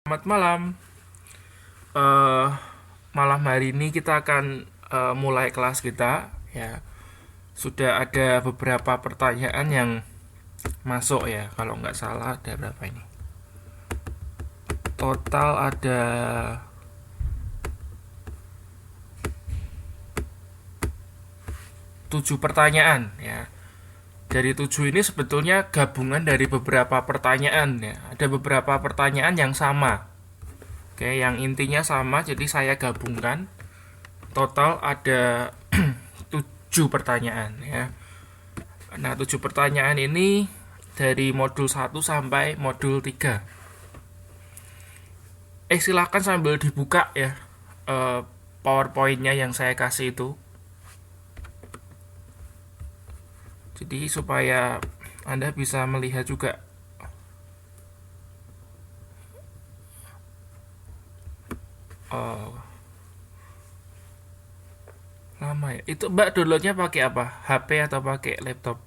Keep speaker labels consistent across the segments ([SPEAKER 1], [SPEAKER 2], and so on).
[SPEAKER 1] Selamat malam. Eh, Malam hari ini kita akan mulai kelas kita. Ya, sudah ada beberapa pertanyaan yang masuk ya. Kalau nggak salah ada berapa ini? Total ada 7 pertanyaan ya. Dari 7 ini sebetulnya gabungan dari beberapa pertanyaan ya. Ada beberapa pertanyaan yang sama. Oke, yang intinya sama, jadi saya gabungkan. Total ada 7 pertanyaan ya. Nah, 7 pertanyaan ini dari modul 1 sampai modul 3. Silakan sambil dibuka ya PowerPoint-nya yang saya kasih itu. Jadi supaya Anda bisa melihat juga. Oh, lama ya. Itu Mbak downloadnya pakai apa? HP atau pakai laptop?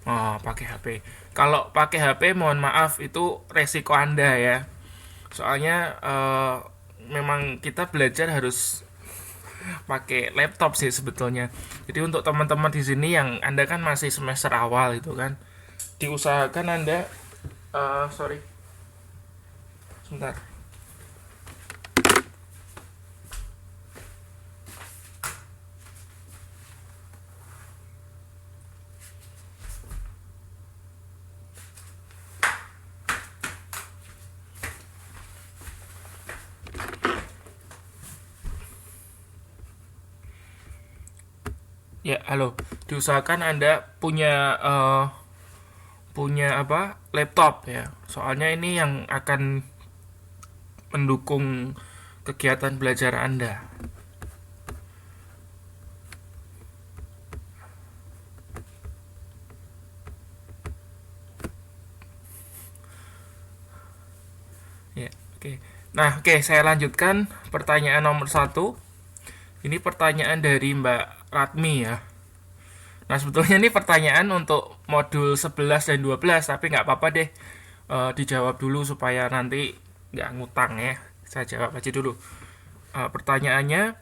[SPEAKER 1] Oh, pakai HP. Kalau pakai HP, mohon maaf, itu resiko Anda ya. Soalnya memang kita belajar harus pakai laptop sih sebetulnya. Jadi untuk teman-teman di sini yang Anda kan masih semester awal itu kan, diusahakan Anda sorry, sebentar. Ya, halo. Diusahakan Anda punya apa? Laptop ya. Soalnya ini yang akan mendukung kegiatan belajar Anda. Ya, oke. Nah, oke, saya lanjutkan pertanyaan nomor 1. Ini pertanyaan dari Mbak Ratmi ya. Nah, sebetulnya ini pertanyaan untuk modul 11 dan 12, tapi nggak apa-apa deh. Dijawab dulu supaya nanti nggak ngutang ya. Saya jawab aja dulu. Pertanyaannya,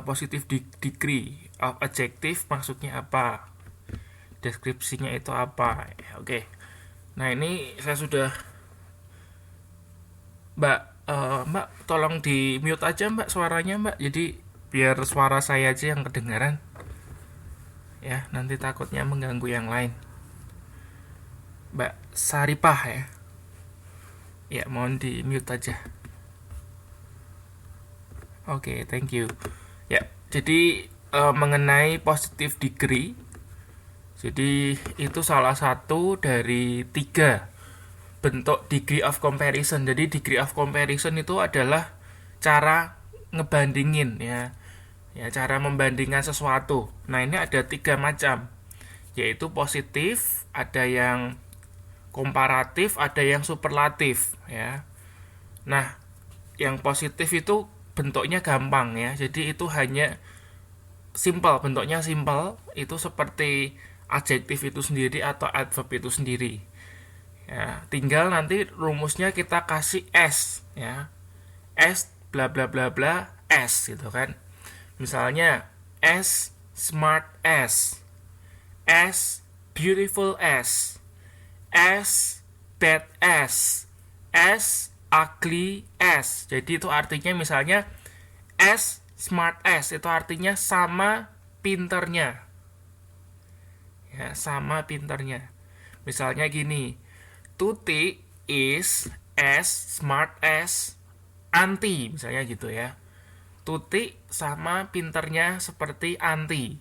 [SPEAKER 1] positive degree of adjective maksudnya apa? Deskripsinya itu apa? Ya, oke. Nah, ini saya sudah. Mbak, Mbak, tolong di mute aja Mbak suaranya Mbak. Jadi biar suara saya aja yang kedengaran. Ya, nanti takutnya mengganggu yang lain. Mbak Saripah ya. Ya, mohon di mute aja. Oke, thank you. Ya, jadi mengenai positive degree, jadi itu salah satu dari 3 bentuk degree of comparison. Jadi degree of comparison itu adalah cara ngebandingin ya. Ya, cara membandingkan sesuatu. Nah, ini ada 3 macam. Yaitu positif, ada yang komparatif, ada yang superlatif ya. Nah, yang positif itu bentuknya gampang ya. Jadi itu hanya simple, bentuknya simple, itu seperti adjektif itu sendiri atau adverb itu sendiri. Ya, tinggal nanti rumusnya kita kasih S ya. S bla bla bla bla S gitu kan. Misalnya S smart S, S beautiful S, S bad S, S ugly S. Jadi itu artinya misalnya S smart S itu artinya sama pinternya. Ya, sama pinternya. Misalnya gini, Tuti is as smart as Anti, misalnya gitu ya. Tuti sama pinternya seperti Anti.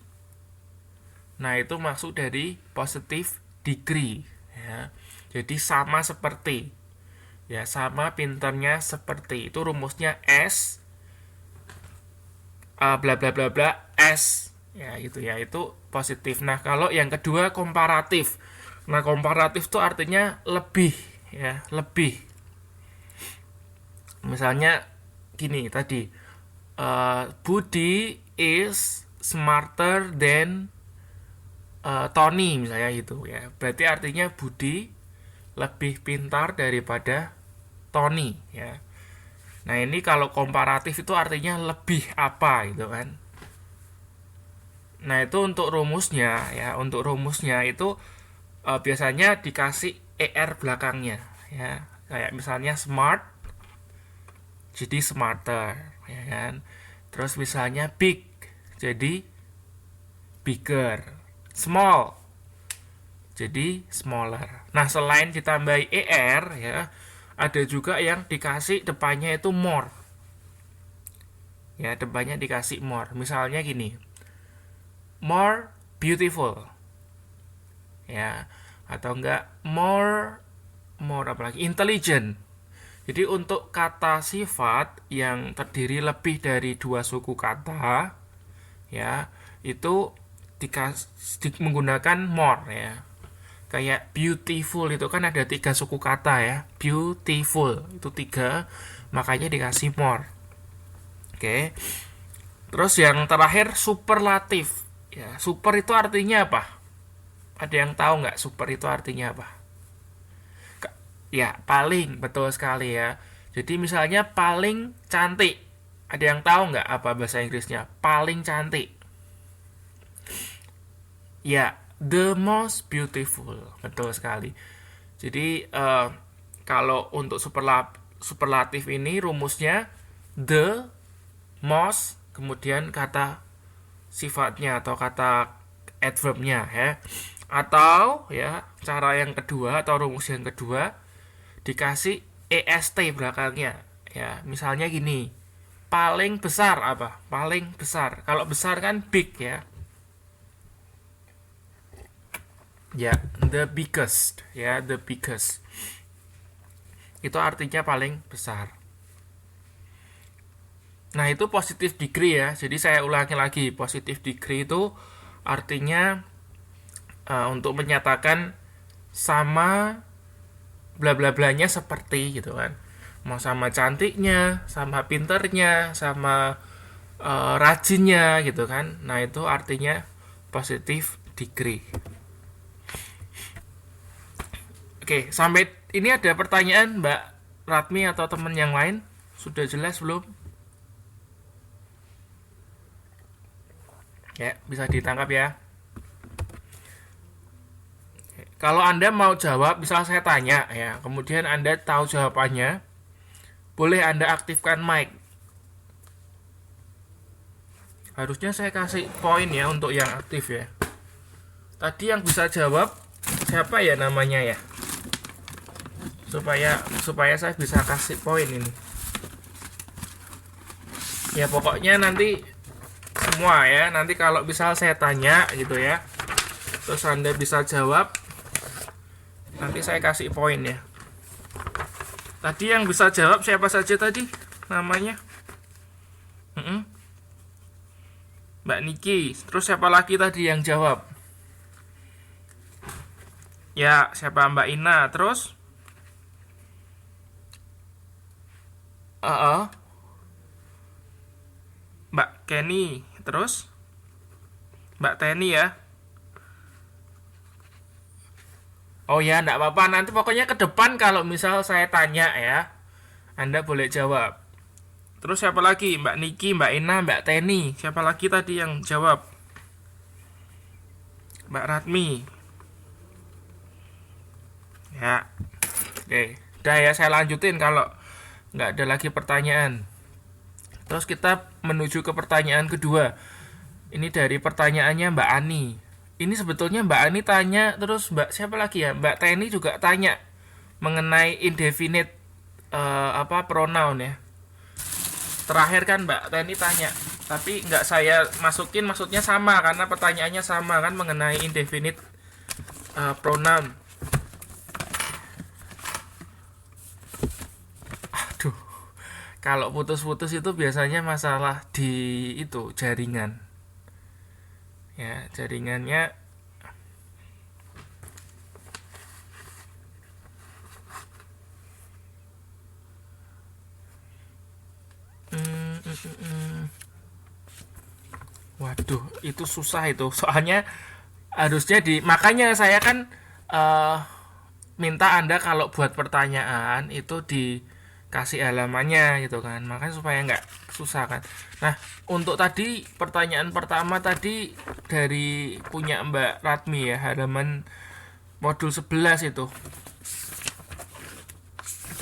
[SPEAKER 1] Nah, itu maksud dari positive degree ya. Jadi sama seperti. Ya, sama pinternya seperti. Itu rumusnya S bla bla bla bla S. Ya, gitu ya. Itu positif. Nah, kalau yang kedua komparatif. Nah, komparatif itu artinya lebih ya, lebih. Misalnya gini tadi, Budi is smarter than Tony misalnya gitu ya. Berarti artinya Budi lebih pintar daripada Tony ya. Nah, ini kalau komparatif itu artinya lebih apa gitu kan. Nah, itu untuk rumusnya ya. Untuk rumusnya itu biasanya dikasih ER belakangnya ya. Kayak misalnya smart jadi smarter ya kan. Terus misalnya big jadi bigger, small jadi smaller. Nah, selain ditambahi ER ya, ada juga yang dikasih depannya itu more. Ya, depannya dikasih more. Misalnya gini. More beautiful. Ya, atau enggak more apa lagi? Intelligent. Jadi untuk kata sifat yang terdiri lebih dari 2 suku kata ya, itu menggunakan more ya. Kayak beautiful itu kan ada 3 suku kata ya. Beautiful itu 3, makanya dikasih more. Oke. Terus yang terakhir superlatif. Ya, super itu artinya apa? Ada yang tahu nggak super itu artinya apa? Ya, paling, betul sekali ya. Jadi misalnya paling cantik. Ada yang tahu nggak apa bahasa Inggrisnya? Paling cantik. Ya, the most beautiful. Betul sekali. Jadi kalau untuk superlatif ini rumusnya the most, kemudian kata sifatnya atau kata adverbnya ya. Atau ya, cara yang kedua atau rumus yang kedua dikasih est belakangnya ya. Misalnya gini, paling besar apa? Paling besar. Kalau besar kan big ya. Ya, the biggest ya, the biggest. Itu artinya paling besar. Nah, itu positive degree ya. Jadi saya ulangi lagi, positive degree itu artinya untuk menyatakan sama bla bla blanya seperti gitu kan. Mau sama cantiknya, sama pinternya, sama rajinnya gitu kan. Nah, itu artinya positive degree. Oke, sampai ini ada pertanyaan Mbak Ratmi atau teman yang lain? Sudah jelas belum? Ya, bisa ditangkap ya. Kalau Anda mau jawab, misal saya tanya ya, kemudian Anda tahu jawabannya, boleh Anda aktifkan mic. Harusnya saya kasih poin ya untuk yang aktif ya. Tadi yang bisa jawab siapa ya namanya ya? Supaya saya bisa kasih poin ini. Ya pokoknya nanti semua ya, nanti kalau misal saya tanya gitu ya, terus Anda bisa jawab, nanti saya kasih poin ya. Tadi yang bisa jawab siapa saja tadi namanya? Mbak Niki. Terus siapa lagi tadi yang jawab? Ya, siapa? Mbak Ina. Terus? Mbak Kenny. Terus? Mbak Teni ya. Oh ya, enggak apa-apa. Nanti pokoknya ke depan kalau misal saya tanya ya, Anda boleh jawab. Terus siapa lagi? Mbak Niki, Mbak Ina, Mbak Teni. Siapa lagi tadi yang jawab? Mbak Ratmi. Ya. Oke. Udah ya, saya lanjutin kalau nggak ada lagi pertanyaan. Terus kita menuju ke pertanyaan kedua. Ini dari pertanyaannya Mbak Ani. Ini sebetulnya Mbak Ani tanya, terus Mbak siapa lagi ya? Mbak Teni juga tanya mengenai indefinite pronoun ya. Terakhir kan Mbak Teni tanya, tapi nggak saya masukin, maksudnya sama karena pertanyaannya sama kan mengenai indefinite pronoun. Aduh, kalau putus-putus itu biasanya masalah di itu jaringan. Ya, jaringannya waduh, itu susah itu. Soalnya harusnya makanya saya kan minta Anda kalau buat pertanyaan itu dikasih halamannya gitu kan, makanya supaya nggak susah kan. Nah, untuk tadi pertanyaan pertama tadi dari punya Mbak Ratmi ya, halaman modul 11 itu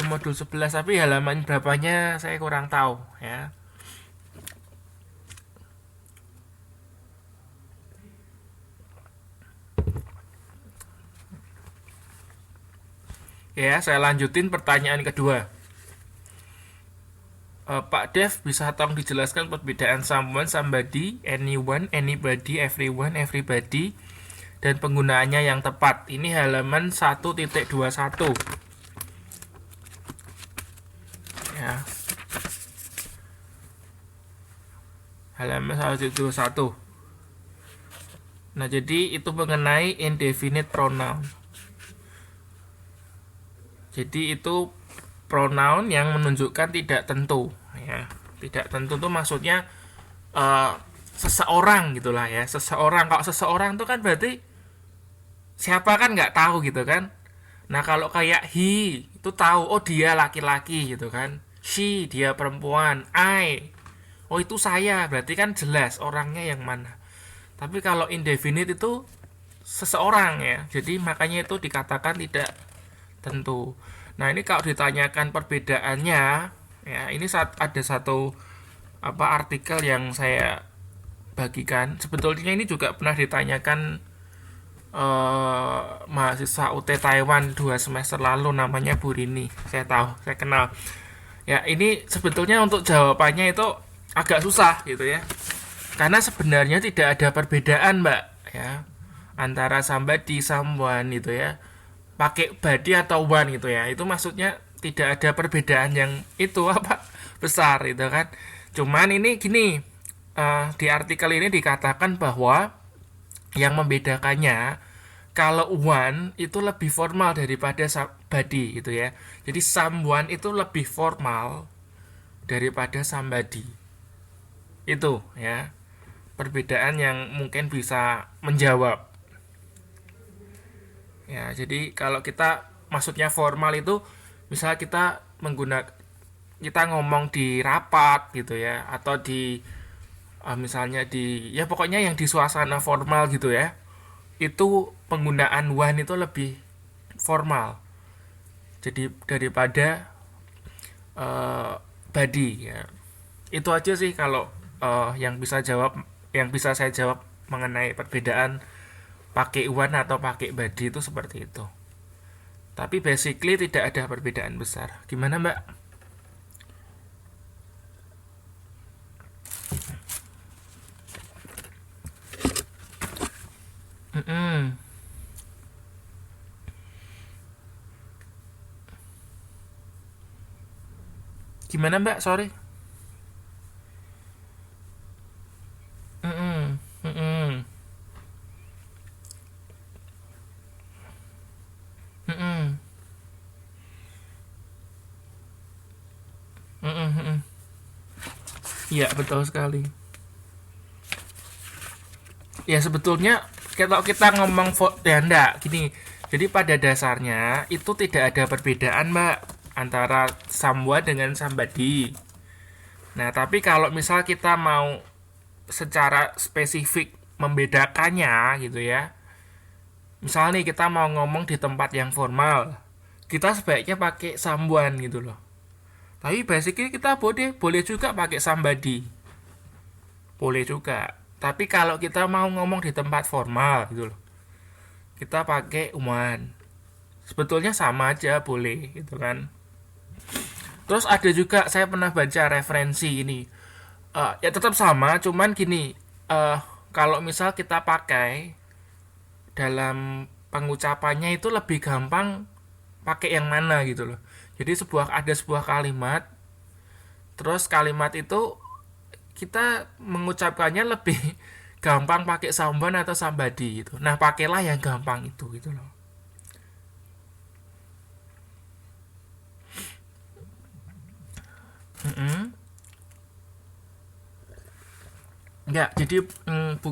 [SPEAKER 1] modul 11 tapi halaman berapanya saya kurang tahu ya. Ya, saya lanjutin pertanyaan kedua. Pak Dev, bisa tolong dijelaskan perbedaan someone, somebody, anyone, anybody, everyone, everybody, dan penggunaannya yang tepat. Ini halaman 1.21. Ya. Halaman 1.21. Nah, jadi itu mengenai indefinite pronoun. Jadi itu pronoun yang menunjukkan tidak tentu ya. Tidak tentu itu maksudnya seseorang gitulah ya. Seseorang, kalau seseorang itu kan berarti siapa kan nggak tahu gitu kan. Nah, kalau kayak he itu tahu, oh dia laki-laki gitu kan. She dia perempuan. I, oh itu saya, berarti kan jelas orangnya yang mana. Tapi kalau indefinite itu seseorang ya. Jadi makanya itu dikatakan tidak tentu. Nah, ini kalau ditanyakan perbedaannya ya, ini ada satu artikel yang saya bagikan. Sebetulnya ini juga pernah ditanyakan mahasiswa UT Taiwan 2 semester lalu, namanya Bu Rini. Saya tahu, saya kenal. Ya, ini sebetulnya untuk jawabannya itu agak susah gitu ya. Karena sebenarnya tidak ada perbedaan, Mbak, ya, antara somebody, someone gitu ya. Pakai body atau one gitu ya. Itu maksudnya tidak ada perbedaan yang itu besar gitu kan. Cuman ini gini, di artikel ini dikatakan bahwa yang membedakannya kalau one itu lebih formal daripada body gitu ya. Jadi someone itu lebih formal daripada somebody. Itu ya perbedaan yang mungkin bisa menjawab. Ya, jadi kalau kita maksudnya formal itu misalnya kita ngomong di rapat gitu ya, atau di misalnya di ya pokoknya yang di suasana formal gitu ya, itu penggunaan one itu lebih formal jadi daripada body ya. Itu aja sih kalau yang bisa saya jawab mengenai perbedaan pakai one atau pakai body itu seperti itu. Tapi basically tidak ada perbedaan besar. Gimana, Mbak? Mm-mm. Gimana, Mbak? Sorry. Mm-mm. Mm-mm. Mm-mm. Mm-mm. Mm-mm. Iya, betul sekali. Ya sebetulnya kalau kita ngomong ya enggak gini. Jadi pada dasarnya itu tidak ada perbedaan, Mbak, antara someone dengan somebody. Nah, tapi kalau misal kita mau secara spesifik membedakannya gitu ya. Misal nih kita mau ngomong di tempat yang formal, kita sebaiknya pakai someone gitu loh. Tapi basically kita boleh juga pakai somebody. Boleh juga. Tapi kalau kita mau ngomong di tempat formal gitu loh, kita pakai one. Sebetulnya sama aja boleh gitu kan. Terus ada juga saya pernah baca referensi ini. Ya tetap sama, cuman gini. Kalau misal kita pakai dalam pengucapannya itu lebih gampang pakai yang mana gitu loh. Jadi ada sebuah kalimat, terus kalimat itu kita mengucapkannya lebih gampang pakai someone atau somebody gitu. Nah, pakailah yang gampang itu gitu loh. Mm-mm. Enggak, jadi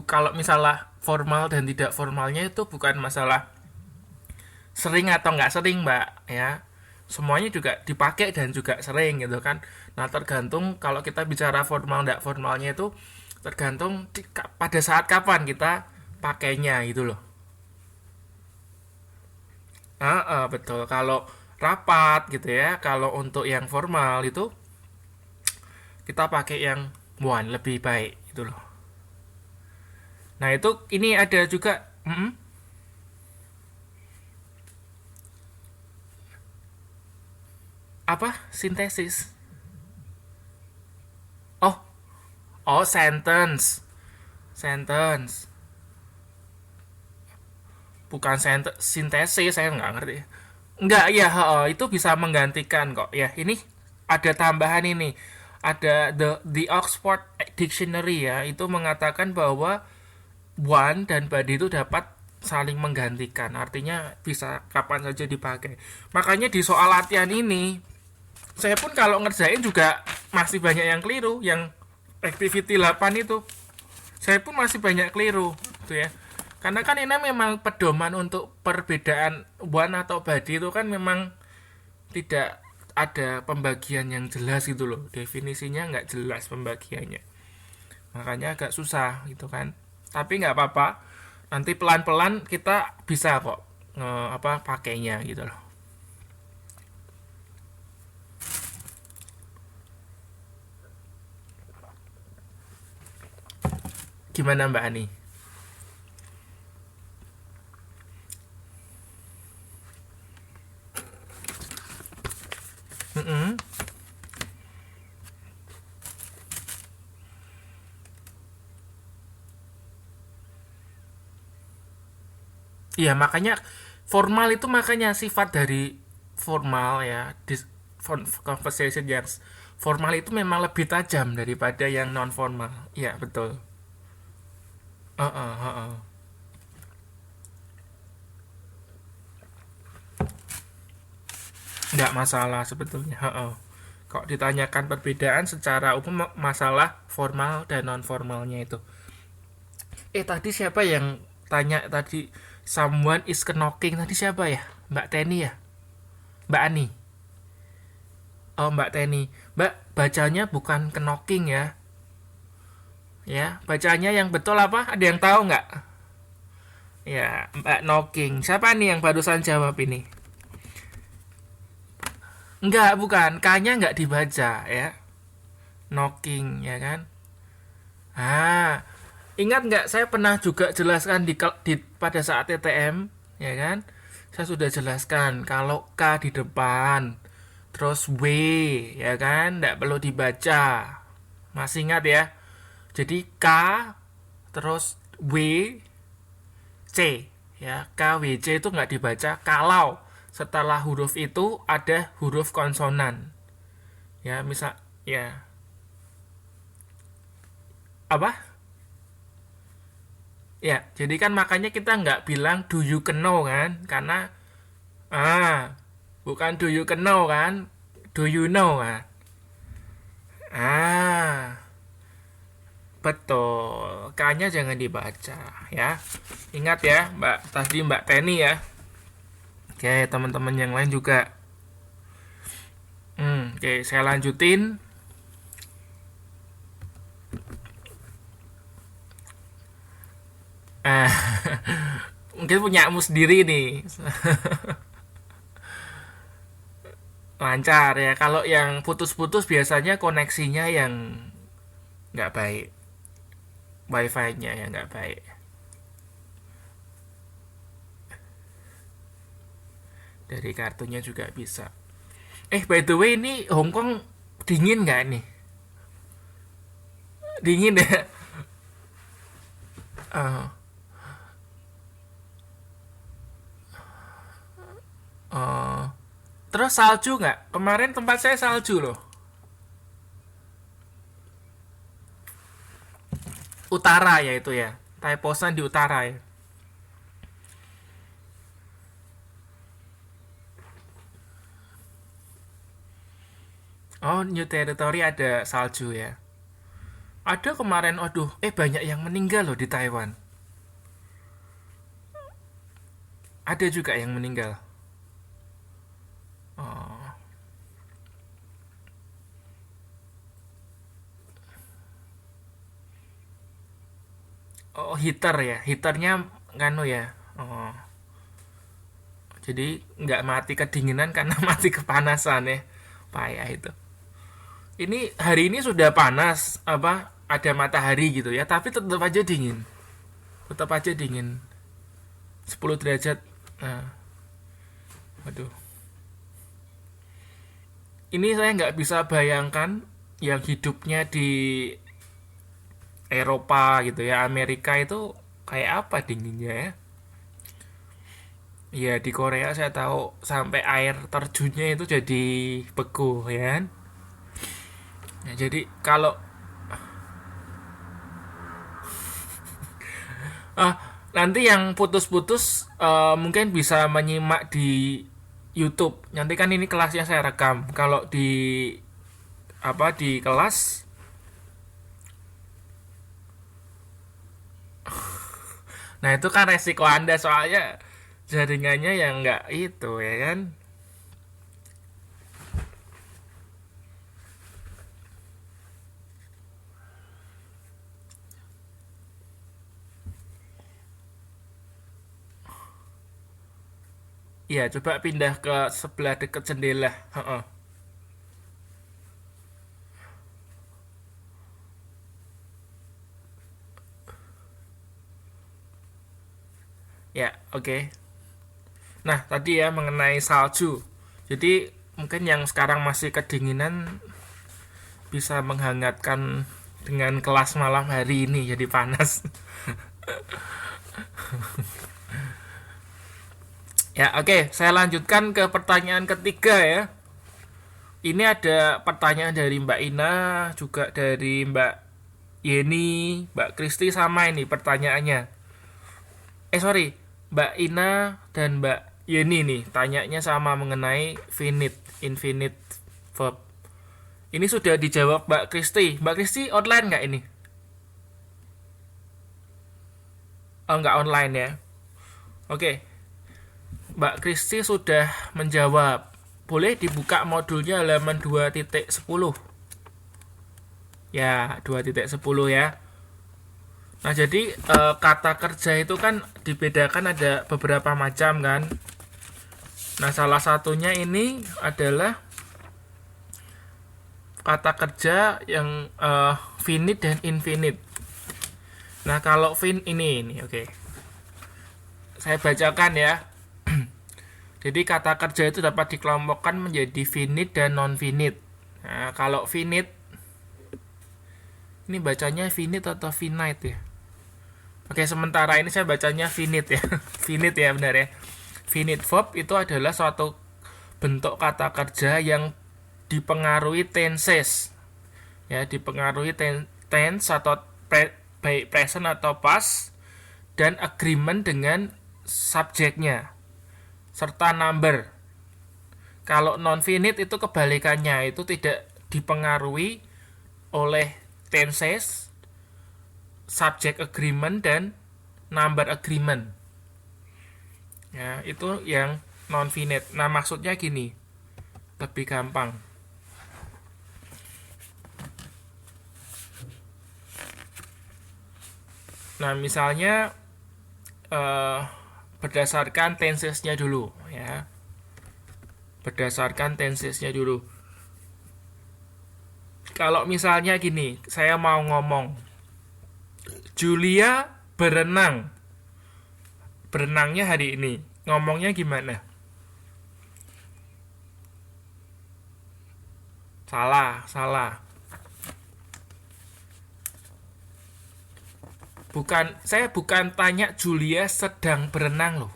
[SPEAKER 1] kalau misalnya formal dan tidak formalnya itu bukan masalah sering atau nggak sering, Mbak, ya. Semuanya juga dipakai dan juga sering gitu kan. Nah, tergantung kalau kita bicara formal nggak formalnya itu tergantung pada saat kapan kita pakainya gitu loh. Betul. Kalau rapat gitu ya, kalau untuk yang formal itu kita pakai yang one lebih baik gitu loh. Nah, itu ini ada juga apa? Sintesis. Oh, oh sentence. Sentence. Bukan sintesis, saya nggak ngerti. Nggak, ya, itu bisa menggantikan kok. Ya, ini ada tambahan ini. Ada the Oxford Dictionary ya, itu mengatakan bahwa one dan body itu dapat saling menggantikan. Artinya bisa kapan saja dipakai. Makanya di soal latihan ini, saya pun kalau ngerjain juga masih banyak yang keliru. Yang activity 8 itu, saya pun masih banyak keliru. Gitu ya. Karena kan ini memang pedoman untuk perbedaan one atau body itu kan memang tidak ada pembagian yang jelas gitu loh. Definisinya nggak jelas pembagiannya. Makanya agak susah gitu kan. Tapi nggak apa-apa. Nanti pelan-pelan kita bisa kok pakainya gitu loh. Gimana Mbak Ani? Mm-mm. Iya, makanya formal itu makanya sifat dari formal ya, conversation yang formal itu memang lebih tajam daripada yang non formal. Iya, betul. Heeh, heeh. Nggak masalah sebetulnya. Heeh. Kok ditanyakan perbedaan secara umum masalah formal dan non formalnya itu. Tadi siapa yang tanya tadi someone is knocking tadi siapa ya? Mbak Teni ya? Mbak Ani? Oh, Mbak Teni. Mbak, bacanya bukan knocking ya. Ya, bacanya yang betul apa? Ada yang tahu nggak? Ya, Mbak knocking. Siapa nih yang barusan jawab ini? Enggak, bukan. K-nya nggak dibaca ya. Knocking, ya kan? Ah, ingat nggak saya pernah juga jelaskan pada saat TTM, ya kan? Saya sudah jelaskan kalau K di depan, terus W, ya kan? Nggak perlu dibaca. Masih ingat ya? Jadi K, terus W, C, ya. K, W, C itu nggak dibaca kalau setelah huruf itu ada huruf konsonan. Ya, misal, ya. Apa? Ya, jadi kan makanya kita nggak bilang do you know kan? Karena bukan do you know kan? Do you know kan? Ah, betul. K-nya jangan dibaca ya. Ingat ya, Mbak. Tadi Mbak Teni ya. Oke, teman-teman yang lain juga. Oke, saya lanjutin. Ah, mungkin punyamu sendiri nih. Lancar ya. Kalau yang putus-putus biasanya koneksinya yang nggak baik. Wifi-nya yang nggak baik. Dari kartunya juga bisa. By the way, ini Hong Kong dingin nggak nih? Dingin ya? Uh, uh, Terus salju nggak? Kemarin tempat saya salju loh. Utara ya itu ya. Taiposan di utara ya. Oh, New Territory ada salju ya. Ada kemarin, aduh, banyak yang meninggal loh di Taiwan. Ada juga yang meninggal. Oh, heater ya. Heaternya nganu ya. Oh, jadi nggak mati kedinginan karena mati kepanasan ya. Payah itu. Ini hari ini sudah panas, apa ada matahari gitu ya, tapi tetap aja dingin. Tetap aja dingin. 10 derajat. Nah, waduh. Ini saya nggak bisa bayangkan yang hidupnya di Eropa gitu ya, Amerika itu kayak apa dinginnya ya. Ya di Korea saya tahu sampai air terjunnya itu jadi beku ya kan. Ya, jadi kalau nanti yang putus-putus mungkin bisa menyimak di YouTube. Nanti kan ini kelasnya saya rekam. Kalau di kelas, nah itu kan resiko Anda soalnya jaringannya yang nggak itu ya kan. Iya, coba pindah ke sebelah dekat jendela. Heeh. Ya, oke. Nah, tadi ya mengenai salju. Jadi mungkin yang sekarang masih kedinginan bisa menghangatkan dengan kelas malam hari ini jadi panas. Ya, oke, saya lanjutkan ke pertanyaan ketiga ya. Ini ada pertanyaan dari Mbak Ina, juga dari Mbak Yeni, Mbak Kristi sama ini pertanyaannya. Sorry, Mbak Ina dan Mbak Yeni nih tanyanya sama mengenai finite, infinite verb. Ini sudah dijawab Mbak Kristi. Mbak Kristi online nggak ini? Oh, nggak online ya. Oke, Mbak Kristi sudah menjawab. Boleh dibuka modulnya halaman 2.10. Ya, 2.10 ya. Nah, jadi kata kerja itu kan dibedakan ada beberapa macam kan. Nah, salah satunya ini adalah kata kerja yang finite dan infinite. Nah, kalau ini oke. Saya bacakan ya. Jadi kata kerja itu dapat dikelompokkan menjadi finite dan non-finite. Nah, kalau finite, ini bacanya finite atau finite ya? Oke, sementara ini saya bacanya finite ya. Finite ya benar ya. Finite verb itu adalah suatu bentuk kata kerja yang dipengaruhi tenses. Ya, dipengaruhi tense atau baik present atau past dan agreement dengan subjeknya serta number. Kalau non-finite itu kebalikannya, itu tidak dipengaruhi oleh tenses, subject agreement, dan number agreement. Ya, itu yang non-finite. Nah, maksudnya gini, lebih gampang. Nah, misalnya berdasarkan tensesnya dulu ya. Berdasarkan tensesnya dulu. Kalau misalnya gini, saya mau ngomong Julia berenang. Berenangnya hari ini. Ngomongnya gimana? Salah. Saya bukan tanya Julia sedang berenang loh.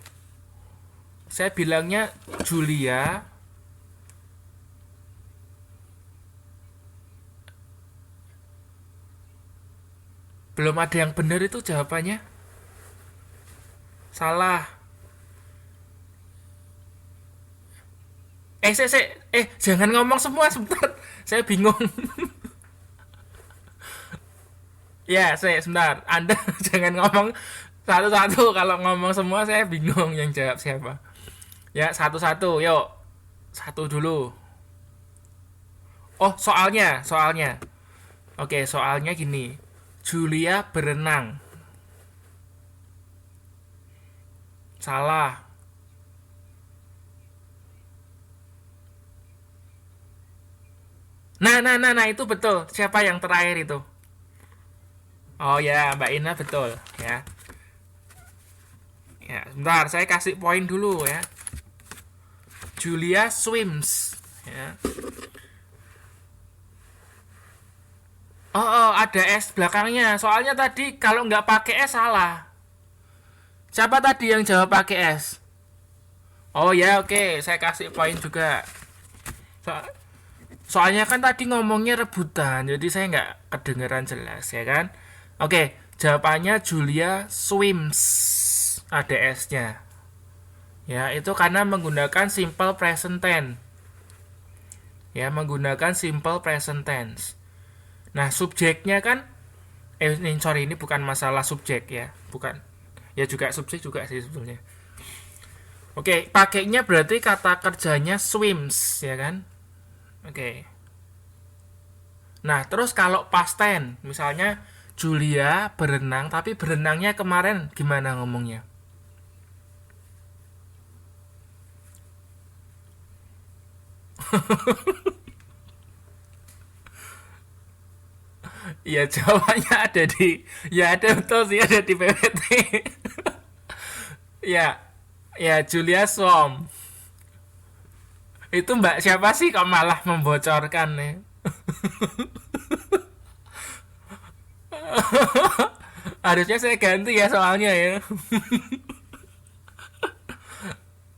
[SPEAKER 1] Saya bilangnya Julia belum ada yang benar itu jawabannya. Salah. Jangan ngomong semua sebentar. Saya bingung. Ya, sebentar. Anda jangan ngomong satu-satu. Kalau ngomong semua saya bingung yang jawab siapa. Ya, satu-satu. Yuk. Satu dulu. Oh, soalnya. Oke, soalnya gini. Julia berenang. Salah. Nah, itu betul. Siapa yang terakhir itu? Oh ya, Mbak Ina betul ya. Ya, sebentar, saya kasih poin dulu ya. Julia swims ya. Oh, ada S belakangnya. Soalnya tadi kalau nggak pakai S salah. Siapa tadi yang jawab pakai S? Oh ya, oke, saya kasih poin juga. So- soalnya kan tadi ngomongnya rebutan, jadi saya nggak kedengeran jelas ya kan. Oke, jawabannya Julia swims. Ada S-nya. Ya, itu karena menggunakan simple present tense. Ya, menggunakan simple present tense. Nah, subjeknya kan ini bukan masalah subjek ya, bukan. Ya juga subjek juga sih sebetulnya. Oke, pakainya berarti kata kerjanya swims ya kan? Oke. Nah, terus kalau past tense, misalnya Julia berenang, tapi berenangnya kemarin gimana ngomongnya? Ya jawabannya ada di, ya ada betul sih ada di PPT. Ya, ya Julia Swam. Itu Mbak siapa sih kok malah membocorkan nih? Harusnya saya ganti ya soalnya ya.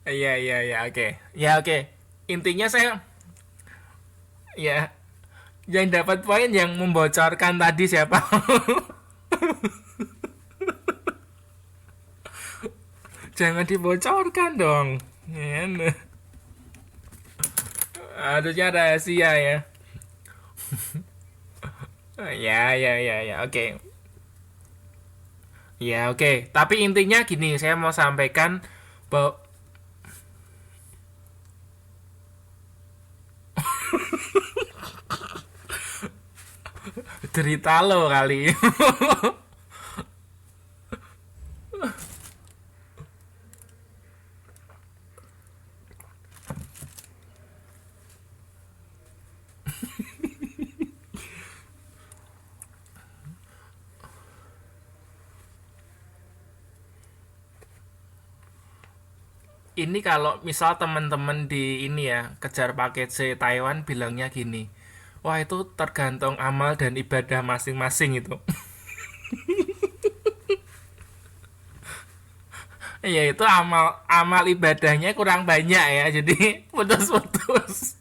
[SPEAKER 1] Iya iya iya oke. Ya oke. Intinya saya ya yang dapat poin yang membocorkan tadi siapa? Jangan dibocorkan dong. Ya, nah. Harusnya rahasia ya. Ya ya ya ya oke. Ya oke. Tapi intinya gini, saya mau sampaikan bahwa cerita lo kali. Ini kalau misal teman-teman di ini ya kejar paket C Taiwan bilangnya gini, wah itu tergantung amal dan ibadah masing-masing itu. Ya itu amal amal ibadahnya kurang banyak ya, jadi putus-putus.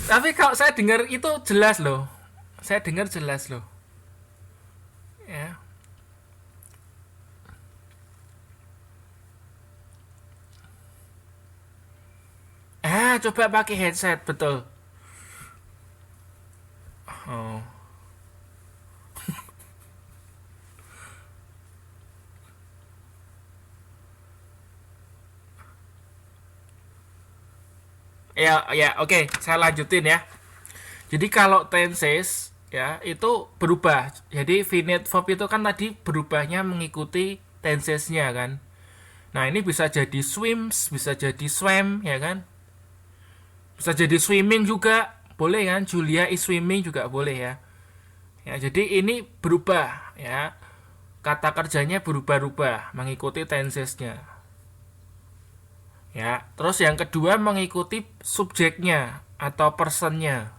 [SPEAKER 1] Tapi kalau saya dengar itu jelas loh, saya dengar jelas loh. Ya, coba pakai headset betul. Oh, ya oke, saya lanjutin ya. Jadi kalau tenses ya itu berubah. Jadi finite verb itu kan tadi berubahnya mengikuti tensesnya kan. Nah, ini bisa jadi swims, bisa jadi swam ya kan. Bisa jadi swimming juga, boleh kan? Julia is swimming juga boleh ya. Ya, jadi ini berubah ya. Kata kerjanya berubah-ubah mengikuti tensesnya. Ya, terus yang kedua mengikuti subjeknya atau personnya.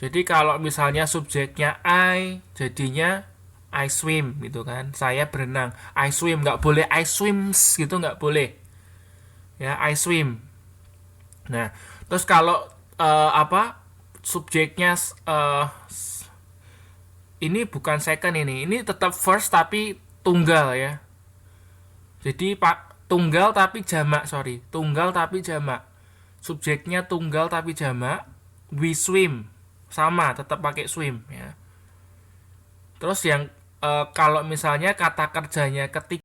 [SPEAKER 1] Jadi kalau misalnya subjeknya I, jadinya I swim gitu kan. Saya berenang. I swim nggak boleh I swims gitu nggak boleh. Ya I swim. Nah, terus kalau apa subjeknya ini bukan second ini. Ini tetap first tapi tunggal ya. Jadi pak tunggal tapi jamak sorry. Tunggal tapi jamak. Subjeknya tunggal tapi jamak. We swim sama tetap pakai swim ya. Terus yang kalau misalnya kata kerjanya ketika